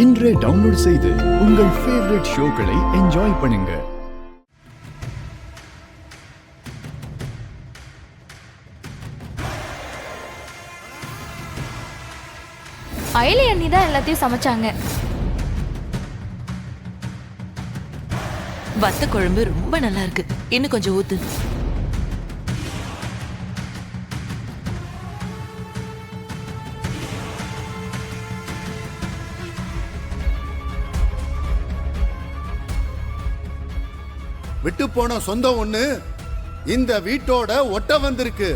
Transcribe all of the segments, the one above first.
இன்றே டவுன்லோட் செய்து உங்கள் ஃபேவரட் ஷோக்களை என்ஜாய் பண்ணுங்க. அயலி அண்ணி தான் எல்லாத்தையும் சமைச்சாங்க. வத்த குழம்பு ரொம்ப நல்லா இருக்கு. இன்னும் கொஞ்சம் ஊத்து. விட்டு போன சொந்தம் ஒண்ணு இந்த வீட்டோட ஒட்ட வந்திருக்கு.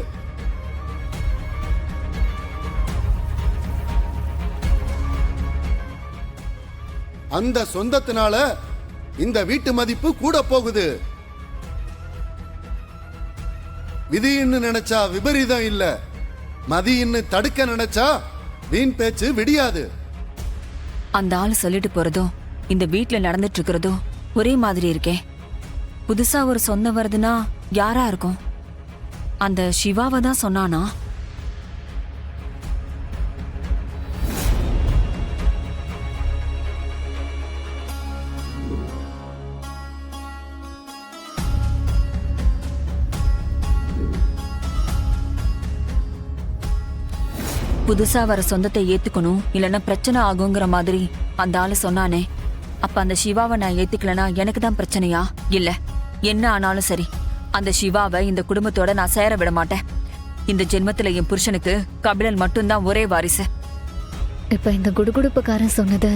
அந்த சொந்தத்தினால இந்த வீட்டு மதிப்பு கூட போகுது. விதின்னு நினைச்சா விபரீதம் இல்ல, மதியின்னு தடுக்க நினைச்சா வீண் பேச்சு விடியாது. அந்த ஆளு சொல்லிட்டு போறதும் இந்த வீட்ல நடந்துட்டு இருக்கிறதும் ஒரே மாதிரி இருக்கே. புதுசா ஒரு சொந்தம் வருதுன்னா யாரா இருக்கும்? அந்த சிவாவை தான் சொன்னானா? புதுசா வர சொந்தத்தை ஏத்துக்கணும், இல்லைன்னா பிரச்சனை ஆகுங்கிற மாதிரி அந்த ஆளு சொன்னானே. அப்ப அந்த சிவாவை நான் ஏத்துக்கலனா எனக்கு தான் பிரச்சனையா? இல்ல, என்ன ஆனாலும் சரி, அந்த சிவாவை இந்த குடும்பத்தோட நான் சேர விட மாட்டேன். இந்த ஜென்மத்துல என் புருஷனுக்கு கபிலன் மட்டும்தான் ஒரே வாரிசு. இப்ப இந்த குடுகுடுப்புக்காரன் சொன்னது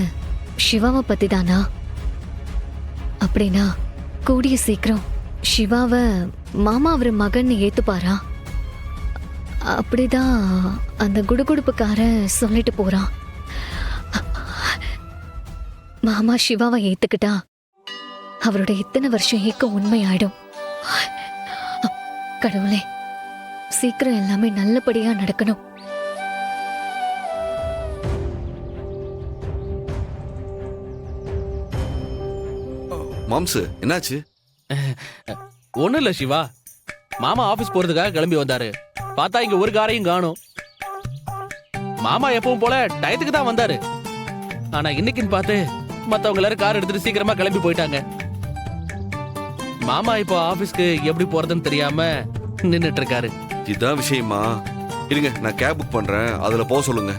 சிவாவை பத்தி தானா? அப்படின்னா கூடிய சீக்கிரம் சிவாவை மாமா அவர் மகன் ஏத்துப்பாரா? அப்படிதான் அந்த குடுகுடுப்புக்காரன் சொல்லிட்டு போறான். மாமா சிவாவை ஏத்துக்கிட்டா அவரோட இத்தனை வருஷம் ஏக்கம் உண்மையாயிடும். கடவுளே, சீக்கிரம் எல்லாமே நல்லபடியா நடக்கணும். மாம்சு, என்னாச்சு? ஒண்ணும் இல்ல சிவா, மாமா ஆபீஸ் போறதுக்காக கிளம்பி வந்தாரு. பார்த்தா இங்க ஒரு காரையும் காணோம். மாமா எப்பவும் போல டயத்துக்கு தான் வந்தாரு. ஆனா இன்னைக்குன்னு பார்த்து மத்தவங்க எல்லாரும் கார் எடுத்துட்டு சீக்கிரமா கிளம்பி போயிட்டாங்க. மாமா இப்போ ஆபீஸ்க்கு எப்படி போறதுன்னு தெரியாம நின்னுட்டு இருக்காரு. இதான் விஷயமா? இருங்க, நான் கேப் புக் பண்றேன், அதுல போக சொல்லுங்க.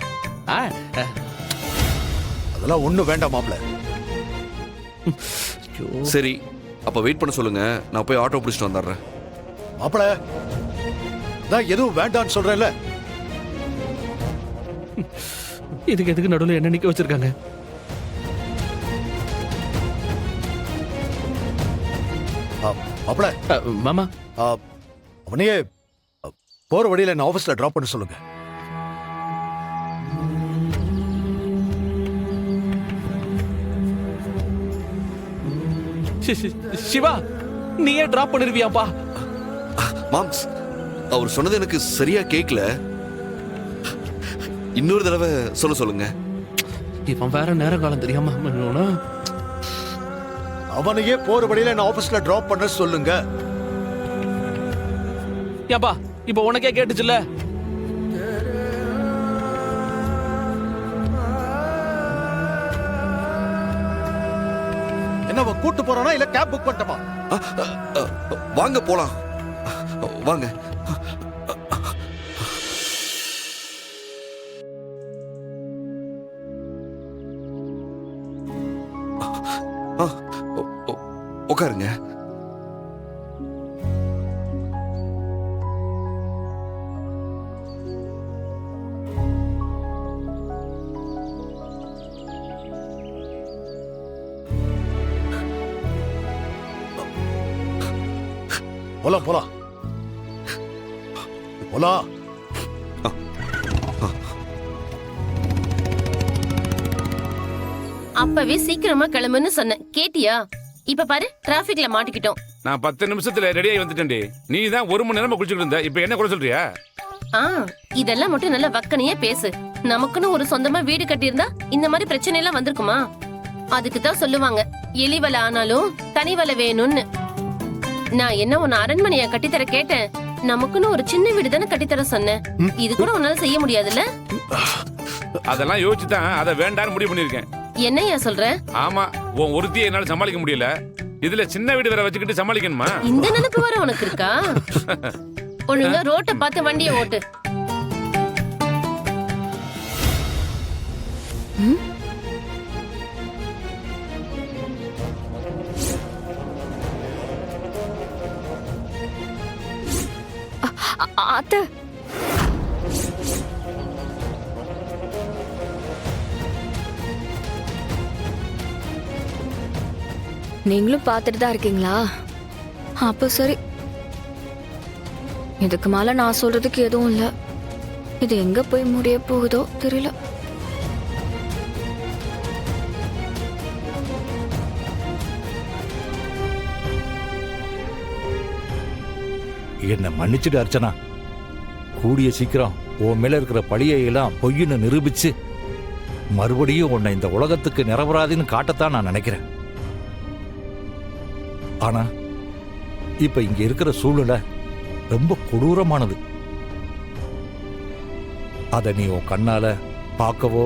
அதெல்லாம் ஒண்ணும் வேண்டாம் மாப்ள. சரி, அப்ப வெயிட் பண்ண சொல்லுங்க, நான் போய் ஆட்டோ பிடிச்சிட்டு வந்துடுறேன். மாப்ள, நான் எதுவும் வேண்டான்னு சொல்றேன்ல. இதுக்கு எதுக்கு நடுவில் என்ன நிக்க வச்சிருக்காங்க? மாப்ள, மாமா, அவனையே போற வழியில என்ன ஆபீஸ்ல டிராப் பண்ண சொல்லுங்க. சிவா, நீயே டிராப் பண்ணிருவியாப்பா? மாம்ஸ், அவர் சொன்னது எனக்கு சரியா கேட்கல. இன்னொரு தடவை சொல்ல சொல்லுங்க. இவன் வேற நேர காலம் தெரியாம அவனையே போற வழியில என்ன ஆபீஸ்ல டிராப் பண்ண சொல்லுங்க. ஏப்பா, இப்ப உனக்கே கேட்டுச்சுல்ல? என்ன கூட்டு போறானா இல்ல கேப் புக் பண்ணட்டுமா? வாங்க போலாம், வாங்க. உட்காருங்க. போலாம் போலாம் போலாம். அப்பவே சீக்கிரமா கிளம்புன்னு சொன்னேன், கேட்டியா? இப்ப பாரு, டிராபிக்ல மாட்டிக்கிட்டோம். நான் 10 நிமிஷத்துல ரெடியாகி வந்துட்டேன்டி. நீ தான் 1 மணி நேரமா குளிச்சுட்டு இருந்த. இப்ப என்ன கூட சொல்றியா? இதெல்லாம் மட்டும் நல்லா வக்கனையே பேசு. நமக்குன்னு ஒரு சொந்தமா வீடு கட்டியிருந்தா இந்த மாதிரி பிரச்சனை எல்லாம் வந்திருக்குமா? அதுக்கு தான் சொல்லுவாங்க, எலிவலை ஆனாலும் தனிவலை வேணும்னு. நான் என்ன உன்னை அரண்மனையா கட்டித்தர கேட்டேன்? நமக்குன்னு ஒரு சின்ன வீடு தானே கட்டித்தர சொன்னேன். இது கூட உன்னால செய்ய முடியாதுல்ல? அதெல்லாம் யோசிச்சு தான் அதை வேண்டான்னு முடிவு பண்ணிருக்கேன். என்னையா சொல்ற? ஆமா, உன் ஒருத்தியை என்னால சமாளிக்க முடியல. இதுல சின்ன வீடு வேற வச்சுக்கிட்டு சமாளிக்கணுமா? இந்த நினைப்பு வர உனக்கு இருக்கா? ஒழுங்கா ரோட்டை பார்த்து வண்டியை ஓட்டு. அத்தை, நீங்களும் பார்த்துட்டு தான் இருக்கீங்களா? அப்போ சரி. இதுக்கு மேல நான் சொல்றதுக்கு எதுவும் இல்ல. இது எங்க போய் முடிய போகுதோ தெரியல. என்ன மன்னிச்சுடு அர்ச்சனா. கூடிய சீக்கிரம் உன் மேல இருக்கிற பழியை எல்லாம் பொய்ன்னு நிரூபிச்சு மறுபடியும் உன்னை இந்த உலகத்துக்கு நிரபராதின்னு காட்டத்தான் நான் நினைக்கிறேன். ஆனா இப்ப இங்க இருக்கிற சூழ்நிலை ரொம்ப கொடூரமானது. அதை நீ உன் கண்ணால பார்க்கவோ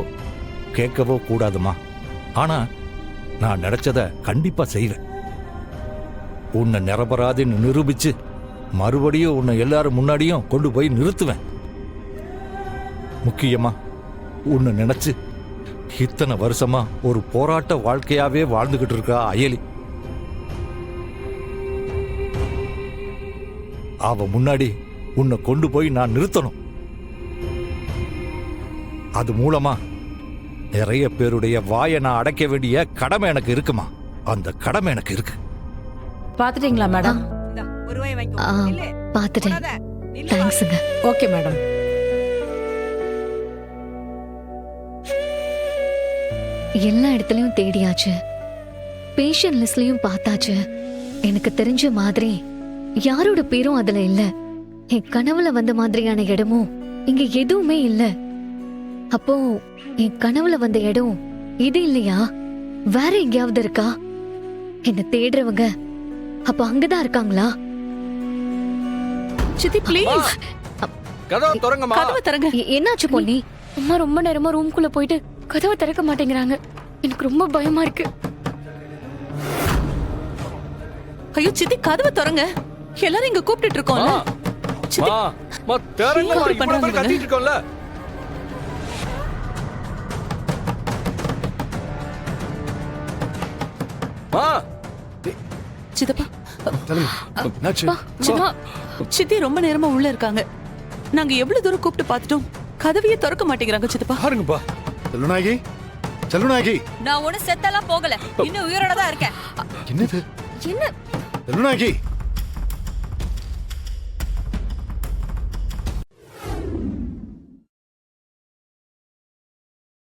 கேட்கவோ கூடாதுமா. ஆனா நான் நினைச்சத கண்டிப்பா செய்வேன். உன்னை நிரபராதின்னு நிரூபிச்சு மறுபடியும் உன்னை எல்லாரும் முன்னாடியும் கொண்டு போய் நிறுத்துவேன். முக்கியமா உன்னை நினைச்சு இத்தனை வருஷமா ஒரு போராட்ட வாழ்க்கையாவே வாழ்ந்துகிட்டு இருக்கா அயலி. அவ முன்னாடி உன்னை கொண்டு போய் நான் நிறுத்தணும். அது மூலமா நிறைய பேருடைய வாயை நான் அடைக்க வேண்டிய கடமை எனக்கு இருக்குமா. அந்த கடமை எனக்கு இருக்கு. பாத்துட்டீங்களா மேடம்? பாத்துட்டேன். தேங்க்ஸுங்க. Okay madam. எல்லா இடத்துலயும் தேடியாச்சு, பேஷண்ட் லிஸ்ட்லயும் பார்த்தாச்சு. எனக்கு தெரிஞ்ச மாதிரி யாரோட பேரும் அதுல இல்ல. என் கனவுல வந்த மாதிரியான இடமும் இங்க எதுவுமே இல்ல. அப்போ என் கனவுல வந்த இடம் இது இல்லையா? வேற எங்கேயாவது இருக்கா? என்ன தேடுறவங்க அப்ப அங்கதான் இருக்காங்களா? சித்தி ப்ளீஸ் கதவை திறங்கம்மா. கதவை திறங்க. என்னாச்சு பொன்னி? அம்மா ரொம்ப நேரமா ரூம்குள்ள போயிட்டு கதவை திறக்க மாட்டேங்கிறாங்க. எனக்கு ரொம்ப பயமா இருக்கு. ஐயோ சித்தி கதவை திறங்க. எல்லாரும் இங்க கூப்பிட்டுட்டு இருக்கோம்ல. சித்தி திறங்கம்மா. இப்படி இப்படி பண்றாங்க. கத்திட்டு இருக்கோம்ல. சித்தப்பா சிவா, சித்தி ரொம்ப நேரமா உள்ள இருக்காங்க. நாங்க எவ்வளவு தூரம் கூப்பிட்டு பார்த்துட்டோம், கதவையே திறக்க மாட்டேங்கிறாங்க சித்தப்பா. பாருங்கப்பா. செல்லுநாயகி, செல்லுநாயகி. நான் ஒண்ணு செத்தெல்லாம் போகல, இன்னும் உயிரோட தான் இருக்கேன். என்னது? என்ன செல்லுநாயகி.